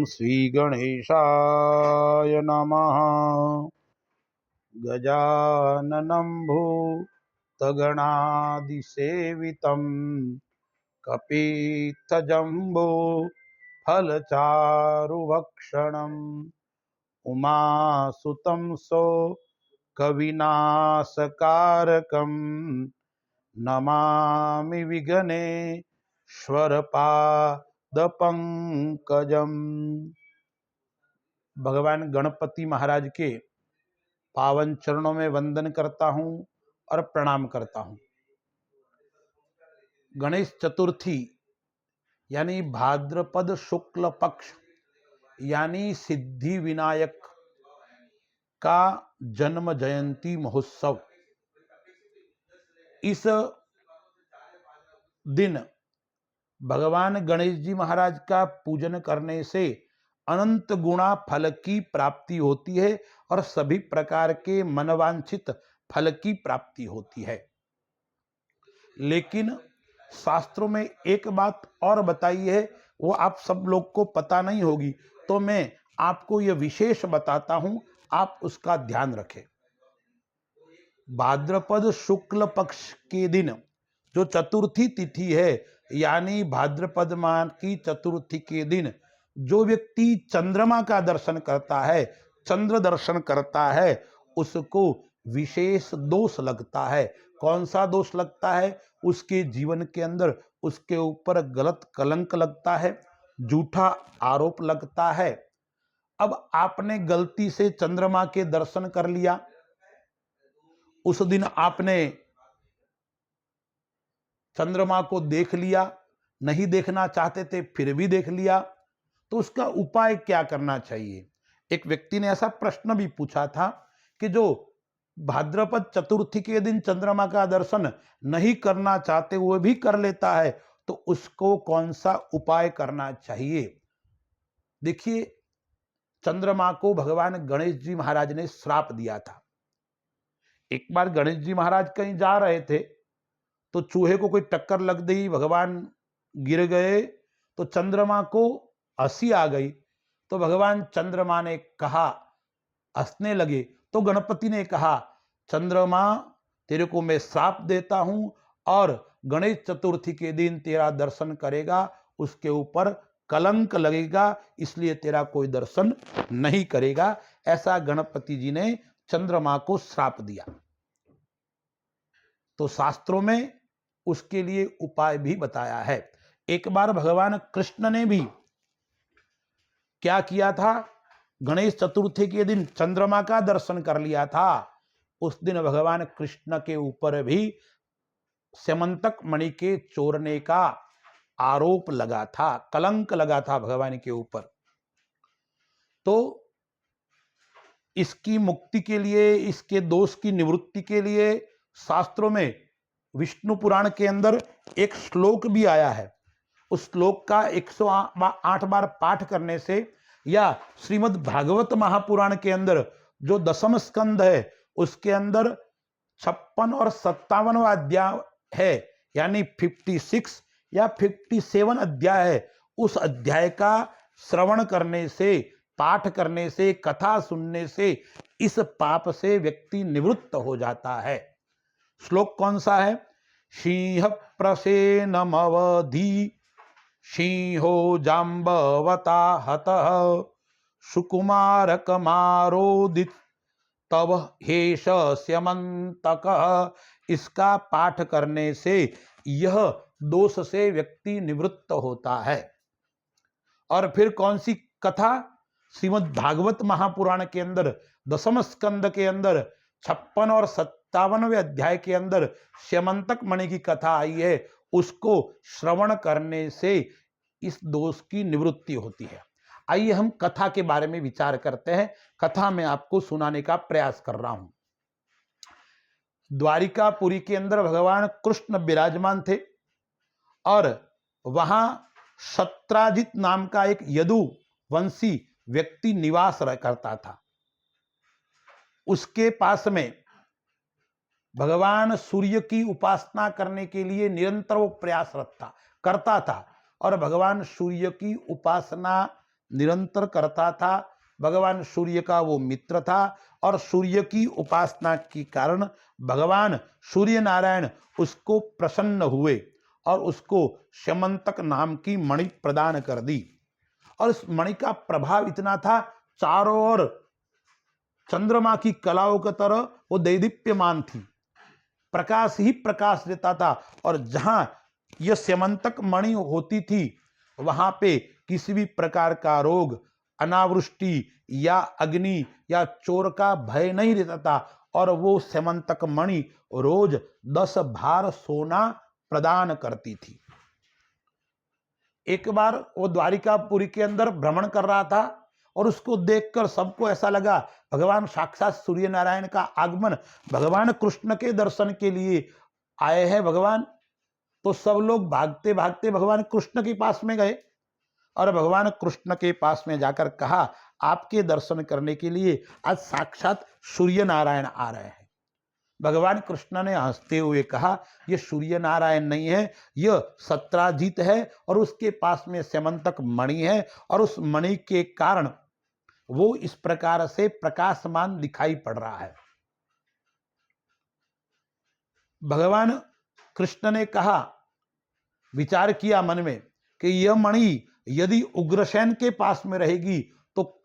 श्री गणेशाय नमः। गजाननं भूतगणादिसेवितं कपित्थजम्बो फलचारुभक्षणम् उमासुतं सो कविनाशकारकं नमामि विघ्नेश्वरपादपङ्कजम्। भगवान गणपति महाराज के पावन चरणों में वंदन करता हूँ और प्रणाम करता हूँ। गणेश चतुर्थी यानी भाद्रपद शुक्ल पक्ष यानी सिद्धि विनायक का जन्म जयंती महोत्सव। इस दिन भगवान गणेश जी महाराज का पूजन करने से अनंत गुणा फल की प्राप्ति होती है और सभी प्रकार के मनवांछित फल की प्राप्ति होती है। लेकिन शास्त्रों में एक बात और बताई है, वो आप सब लोग को पता नहीं होगी, तो मैं आपको यह विशेष बताता हूं, आप उसका ध्यान रखें। भाद्रपद शुक्ल पक्ष के दिन जो चतुर्थी तिथि है, यानी भाद्रपद माह की चतुर्थी के दिन जो व्यक्ति चंद्रमा का दर्शन करता है, चंद्र दर्शन करता है, उसको विशेष दोष लगता है। कौन सा दोष लगता है? उसके जीवन के अंदर उसके ऊपर गलत कलंक लगता है, झूठा आरोप लगता है। अब आपने गलती से चंद्रमा के दर्शन कर लिया, उस दिन आपने चंद्रमा को देख लिया, नहीं देखना चाहते थे फिर भी देख लिया, तो उसका उपाय क्या करना चाहिए? एक व्यक्ति ने ऐसा प्रश्न भी पूछा था कि जो भाद्रपद चतुर्थी के दिन चंद्रमा का दर्शन नहीं करना चाहते वो भी कर लेता है, तो उसको कौन सा उपाय करना चाहिए? देखिए, चंद्रमा को भगवान गणेश जी महाराज ने श्राप दिया था। एक बार गणेश जी महाराज कहीं जा रहे थे तो चूहे को कोई टक्कर लग गई, भगवान गिर गए, तो चंद्रमा को हंसी आ गई। तो भगवान चंद्रमा ने कहा, हंसने लगे, तो गणपति ने कहा, चंद्रमा तेरे को मैं श्राप देता हूं और गणेश चतुर्थी के दिन तेरा दर्शन करेगा उसके ऊपर कलंक लगेगा, इसलिए तेरा कोई दर्शन नहीं करेगा। ऐसा गणपति जी ने चंद्रमा को श्राप दिया। तो शास्त्रों में उसके लिए उपाय भी बताया है। एक बार भगवान कृष्ण ने भी क्या किया था? गणेश चतुर्थी के दिन चंद्रमा का दर्शन कर लिया था। उस दिन भगवान कृष्ण के ऊपर भी स्यमंतक मणि के चोरने का आरोप लगा था, कलंक लगा था भगवान के ऊपर। तो इसकी मुक्ति के लिए, इसके दोष की निवृत्ति के लिए शास्त्रों में विष्णु पुराण के अंदर एक श्लोक भी आया है। उस श्लोक का 108 बार पाठ करने से, या श्रीमद् भागवत महापुराण के अंदर जो दशम स्कंद है उसके अंदर 56 और 57वां अध्याय है, यानी 56 या 57 अध्याय है, उस अध्याय का श्रवण करने से, पाठ करने से, कथा सुनने से इस पाप से व्यक्ति निवृत्त हो जाता है। श्लोक कौन सा है? सिंह प्रसेनमवधि सिंहो जाम्बवता हतः सुकुमार कमारोदित तब हेश स्यमंतक। इसका पाठ करने से यह दोष से व्यक्ति निवृत्त होता है। और फिर कौन सी कथा? श्रीमद् भागवत महापुराण के अंदर दशम स्कंद के अंदर 56 और 57वें अध्याय के अंदर स्यमंतक मणि की कथा आई है, उसको श्रवण करने से इस दोष की निवृत्ति होती है। आइए हम कथा के बारे में विचार करते हैं। कथा में आपको सुनाने का प्रयास कर रहा हूं। द्वारिकापुरी के अंदर भगवान कृष्ण विराजमान थे और वहां सत्राजित नाम का एक यदु वंशी व्यक्ति निवास करता था। उसके पास में भगवान सूर्य की उपासना करने के लिए निरंतर वो प्रयासरत था, करता था, और भगवान सूर्य की उपासना निरंतर करता था। भगवान सूर्य का वो मित्र था और सूर्य की उपासना के कारण भगवान सूर्य नारायण उसको प्रसन्न हुए और उसको स्यमंतक नाम की मणि प्रदान कर दी। और इस मणि का प्रभाव इतना था, चारों ओर चंद्रमा की कलाओं की तरह वो दैदीप्यमान थी, प्रकाश ही प्रकाश देता था। और जहां यह स्यमंतक मणि होती थी वहां पे किसी भी प्रकार का रोग, अनावृष्टि या अग्नि या चोर का भय नहीं रहता था। और वो स्यमंतक मणि रोज 10 भार सोना प्रदान करती थी। एक बार वो द्वारिकापुरी के अंदर भ्रमण कर रहा था और उसको देखकर सबको ऐसा लगा भगवान साक्षात सूर्य नारायण का आगमन, भगवान कृष्ण के दर्शन के लिए आए हैं भगवान। तो सब लोग भागते भागते भगवान कृष्ण के पास में गए और भगवान कृष्ण के पास में जाकर कहा, आपके दर्शन करने के लिए आज साक्षात सूर्य नारायण आ रहे हैं। भगवान कृष्ण ने हंसते हुए कहा, यह सूर्य नारायण नहीं है, यह सत्राजित है और उसके पास में स्यमंतक मणि है और उस मणि के कारण वो इस प्रकार से प्रकाशमान दिखाई पड़ रहा है। भगवान कृष्ण ने कहा, विचार किया मन में कि यह मणि यदि उग्रसेन के पास में रहेगी तो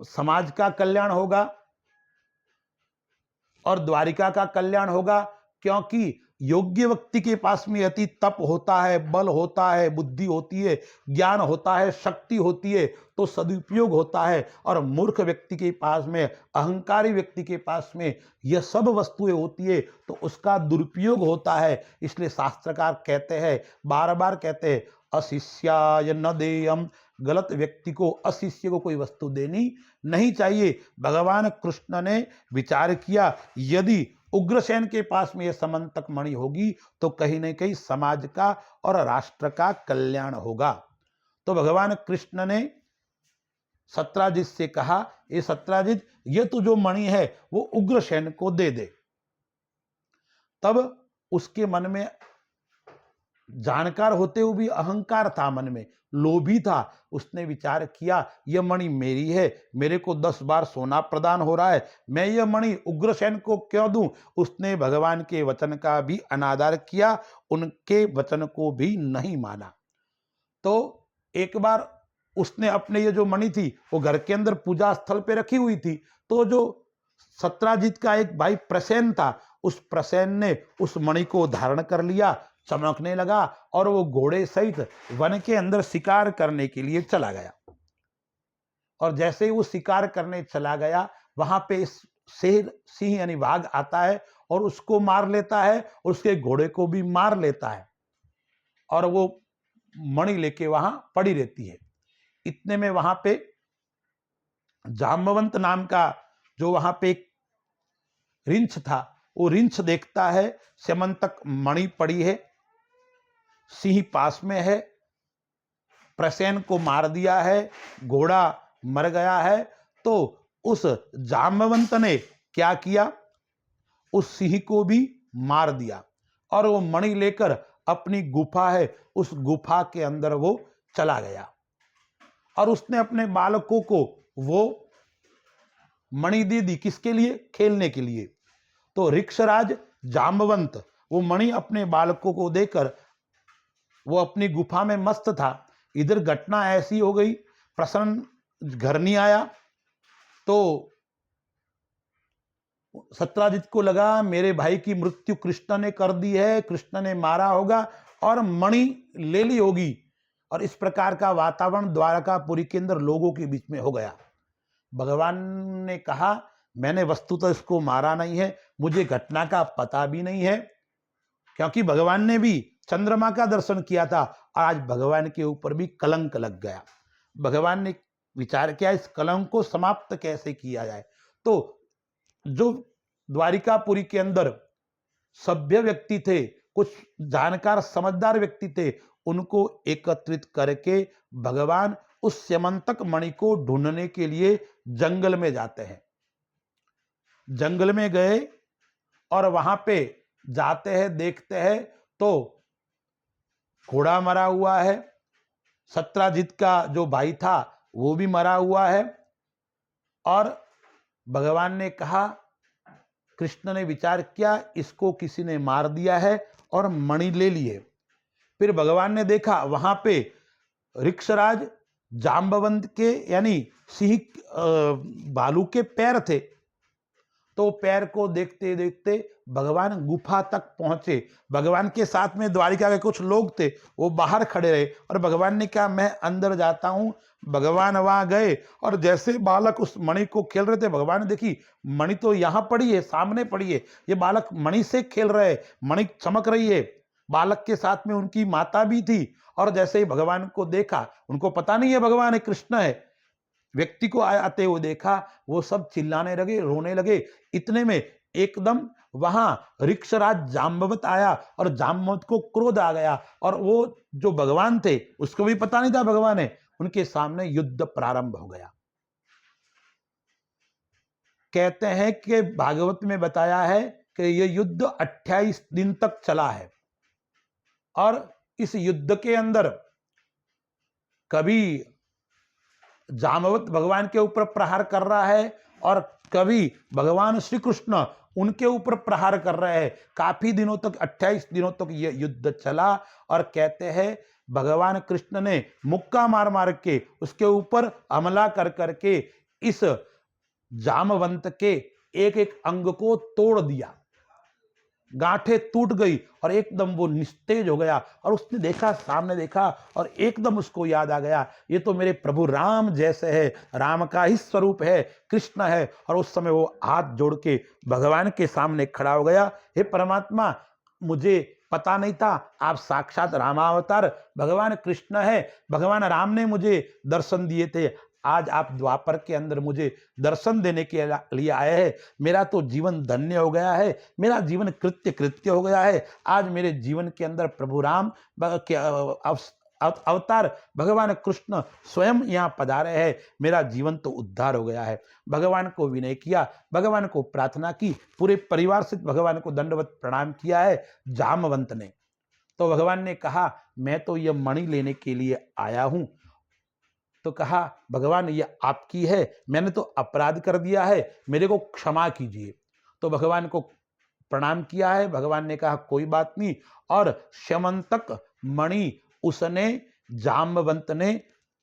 समाज का कल्याण होगा और द्वारिका का कल्याण होगा, क्योंकि योग्य व्यक्ति के पास में अति तप होता है, बल होता है, बुद्धि होती है, ज्ञान होता है, शक्ति होती है, तो सदुपयोग होता है। और मूर्ख व्यक्ति के पास में, अहंकारी व्यक्ति के पास में यह सब वस्तुएं होती है तो उसका दुरुपयोग होता है। इसलिए शास्त्रकार कहते हैं, बार बार कहते हैं, अशिष्याय न देयम, गलत व्यक्ति को, अशिष्य को कोई वस्तु देनी नहीं चाहिए। भगवान कृष्ण ने विचार किया, यदि उग्रसेन के पास में यह समंतक मणि होगी तो कहीं न कहीं समाज का और राष्ट्र का कल्याण होगा। तो भगवान कृष्ण ने सत्राजित से कहा, ये सत्राजित, ये तो जो मणि है वो उग्रसेन को दे दे। तब उसके मन में, जानकार होते हुए भी अहंकार था, मन में लोभी था। उसने विचार किया, यह मणि मेरी है, मेरे को 10 बार सोना प्रदान हो रहा है, मैं यह मणि उग्रसेन को क्यों दूं। उसने भगवान के वचन का भी अनादर किया, उनके वचन को भी नहीं माना। तो एक बार उसने अपने ये जो मणि थी वो घर के अंदर पूजा स्थल पे रखी हुई थी। तो जो सत्राजित का एक भाई प्रसेन था, उस प्रसेन ने उस मणि को धारण कर लिया, चमकने लगा और वो घोड़े सहित वन के अंदर शिकार करने के लिए चला गया। और जैसे ही वो शिकार करने चला गया, वहां पे शेर, सिंह यानी बाघ आता है और उसको मार लेता है, उसके घोड़े को भी मार लेता है और वो मणि लेके वहां पड़ी रहती है। इतने में वहां पे जाम्बवंत नाम का जो वहां पे एक रिंछ था, वो रिंछ देखता है स्यमंतक मणि पड़ी है, सिंह पास में है, प्रसेन को मार दिया है, घोड़ा मर गया है। तो उस जाम्बवंत ने क्या किया, उस सिंह को भी मार दिया और वो मणि लेकर अपनी गुफा है, उस गुफा के अंदर वो चला गया और उसने अपने बालकों को वो मणि दे दी। किसके लिए? खेलने के लिए। तो ऋक्षराज जाम्बवंत वो मणि अपने बालकों को देकर वो अपनी गुफा में मस्त था। इधर घटना ऐसी हो गई, प्रसन्न घर नहीं आया तो सत्राजित को लगा मेरे भाई की मृत्यु कृष्ण ने कर दी है, कृष्ण ने मारा होगा और मणि ले ली होगी। और इस प्रकार का वातावरण द्वारकापुरी के अंदर लोगों के बीच में हो गया। भगवान ने कहा, मैंने वस्तुतः इसको मारा नहीं है, मुझे घटना का पता भी नहीं है, क्योंकि भगवान ने भी चंद्रमा का दर्शन किया था और आज भगवान के ऊपर भी कलंक लग गया। भगवान ने विचार किया, इस कलंक को समाप्त कैसे किया जाए। तो जो द्वारिकापुरी के अंदर सभ्य व्यक्ति थे, कुछ जानकार समझदार व्यक्ति थे, उनको एकत्रित करके भगवान उस स्यमंतक मणि को ढूंढने के लिए जंगल में जाते हैं। जंगल में गए और वहां पे जाते हैं, देखते हैं तो घोड़ा मरा हुआ है। सत्राजित का जो भाई था वो भी मरा हुआ है। और भगवान ने कहा, कृष्ण ने विचार किया इसको किसी ने मार दिया है और मणि ले लिए। फिर भगवान ने देखा वहां पे ऋक्षराज जाम्बवंत के यानी सिंह भालू के पैर थे। तो पैर को देखते देखते भगवान गुफा तक पहुंचे। भगवान के साथ में द्वारिका के कुछ लोग थे, वो बाहर खड़े रहे और भगवान ने कहा मैं अंदर जाता हूं। भगवान वहां गए और जैसे बालक उस मणि को खेल रहे थे, भगवान ने देखी मणि तो यहां पड़ी है, सामने पड़ी है, ये बालक मणि से खेल रहे, मणि चमक रही है। बालक के साथ में उनकी माता भी थी और जैसे ही भगवान को देखा, उनको पता नहीं है भगवान है, कृष्ण है, व्यक्ति को आते हुए देखा, वो सब चिल्लाने लगे, रोने लगे। इतने में एकदम वहां ऋक्षराज जाम्बवत आया और जाम्बवत को क्रोध आ गया और वो जो भगवान थे उसको भी पता नहीं था भगवान है, उनके सामने युद्ध प्रारंभ हो गया। कहते हैं कि भागवत में बताया है कि यह युद्ध 28 दिन तक चला है और इस युद्ध के अंदर कभी जाम्बवत भगवान के ऊपर प्रहार कर रहा है और कभी भगवान श्री कृष्ण उनके ऊपर प्रहार कर रहे हैं। काफी दिनों तक 28 दिनों तक यह युद्ध चला और कहते हैं भगवान कृष्ण ने मुक्का मार मार के उसके ऊपर हमला कर करके इस जामवंत के एक एक अंग को तोड़ दिया, गांठें टूट गई और एकदम वो निस्तेज हो गया। और उसने देखा, सामने देखा और एकदम उसको याद आ गया, ये तो मेरे प्रभु राम जैसे है, राम का ही स्वरूप है, कृष्ण है। और उस समय वो हाथ जोड़ के भगवान के सामने खड़ा हो गया, हे परमात्मा, मुझे पता नहीं था आप साक्षात रामावतार भगवान कृष्ण है, भगवान राम ने मुझे दर्शन दिए थे, आज आप द्वापर के अंदर मुझे दर्शन देने के लिए आए हैं। मेरा तो जीवन धन्य हो गया है, मेरा जीवन कृत्य कृत्य हो गया है। आज मेरे जीवन के अंदर प्रभु राम के अवतार भगवान कृष्ण स्वयं यहाँ पधारे हैं, मेरा जीवन तो उद्धार हो गया है। भगवान को विनय किया, भगवान को प्रार्थना की, पूरे परिवार से भगवान को दंडवत प्रणाम किया है जामवंत ने। तो भगवान ने कहा मैं तो यह मणि लेने के लिए आया हूं। तो कहा भगवान ये आपकी है, मैंने तो अपराध कर दिया है, मेरे को क्षमा कीजिए। तो भगवान को प्रणाम किया है। भगवान ने कहा कोई बात नहीं। और श्यमंतक मणि उसने जाम्बवंत ने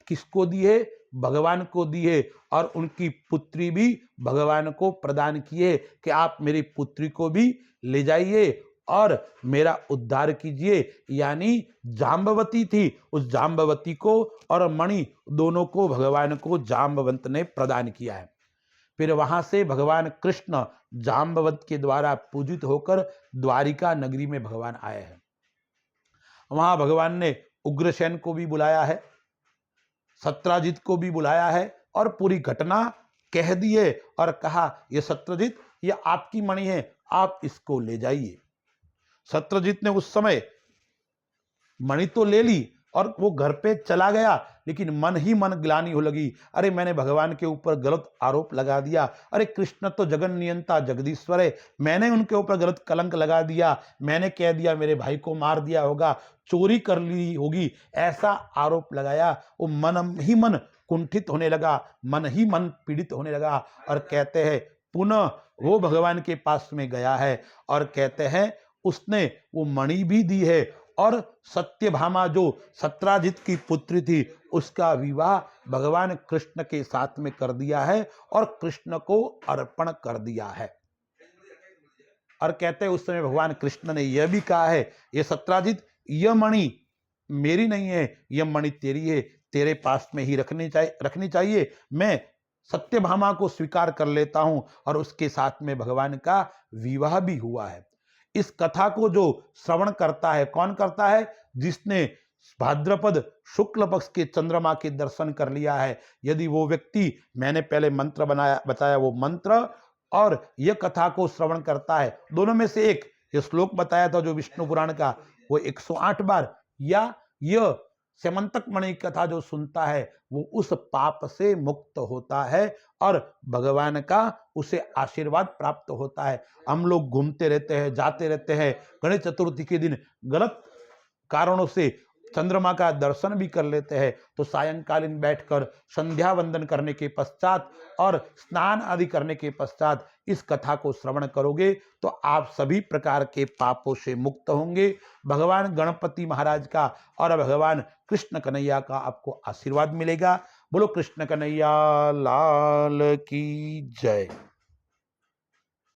किसको दी है? भगवान को दी है और उनकी पुत्री भी भगवान को प्रदान की है कि आप मेरी पुत्री को भी ले जाइए और मेरा उद्धार कीजिए। यानी जाम्बवती थी, उस जाम्बवती को और मणि दोनों को भगवान को जाम्बवंत ने प्रदान किया है। फिर वहां से भगवान कृष्ण जाम्बवंत के द्वारा पूजित होकर द्वारिका नगरी में भगवान आए हैं। वहां भगवान ने उग्रसेन को भी बुलाया है, सत्राजित को भी बुलाया है और पूरी घटना कह दी है और कहा ये सत्रजित, ये आपकी मणि है, आप इसको ले जाइए। सत्रजित ने उस समय मणि तो ले ली और वो घर पे चला गया, लेकिन मन ही मन ग्लानि हो लगी, अरे मैंने भगवान के ऊपर गलत आरोप लगा दिया, अरे कृष्ण तो जगन नियंता जगदीश्वर है, मैंने उनके ऊपर गलत कलंक लगा दिया, मैंने कह दिया मेरे भाई को मार दिया होगा, चोरी कर ली होगी, ऐसा आरोप लगाया। वो मन ही मन कुंठित होने लगा, मन ही मन पीड़ित होने लगा और कहते हैं पुनः वो भगवान के पास में गया है और कहते हैं उसने वो मणि भी दी है और सत्यभामा जो सत्राजित की पुत्री थी उसका विवाह भगवान कृष्ण के साथ में कर दिया है और कृष्ण को अर्पण कर दिया है। और कहते हैं उस समय भगवान कृष्ण ने यह भी कहा है, ये सत्राजित, यह मणि मेरी नहीं है, यह मणि तेरी है, तेरे पास में ही रखनी चाहिए। मैं सत्यभामा को स्वीकार कर लेता हूं और उसके साथ में भगवान का विवाह भी हुआ है। इस कथा को जो श्रवण करता है, कौन करता है? जिसने भाद्रपद शुक्ल पक्ष के चंद्रमा के दर्शन कर लिया है। यदि वो व्यक्ति, मैंने पहले मंत्र बताया वो मंत्र और यह कथा को श्रवण करता है, दोनों में से एक, ये श्लोक बताया था जो विष्णु पुराण का, वो 108 बार, या यह स्यमंतक मणि कथा जो सुनता है वो उस पाप से मुक्त होता है और भगवान का उसे आशीर्वाद प्राप्त होता है। हम लोग घूमते रहते हैं, जाते रहते हैं, गणेश चतुर्थी के दिन गलत कारणों से चंद्रमा का दर्शन भी कर लेते हैं, तो सायंकालीन बैठकर संध्या वंदन करने के पश्चात और स्नान आदि करने के पश्चात इस कथा को श्रवण करोगे तो आप सभी प्रकार के पापों से मुक्त होंगे। भगवान गणपति महाराज का और भगवान कृष्ण कन्हैया का आपको आशीर्वाद मिलेगा। बोलो कृष्ण कन्हैया लाल की जय।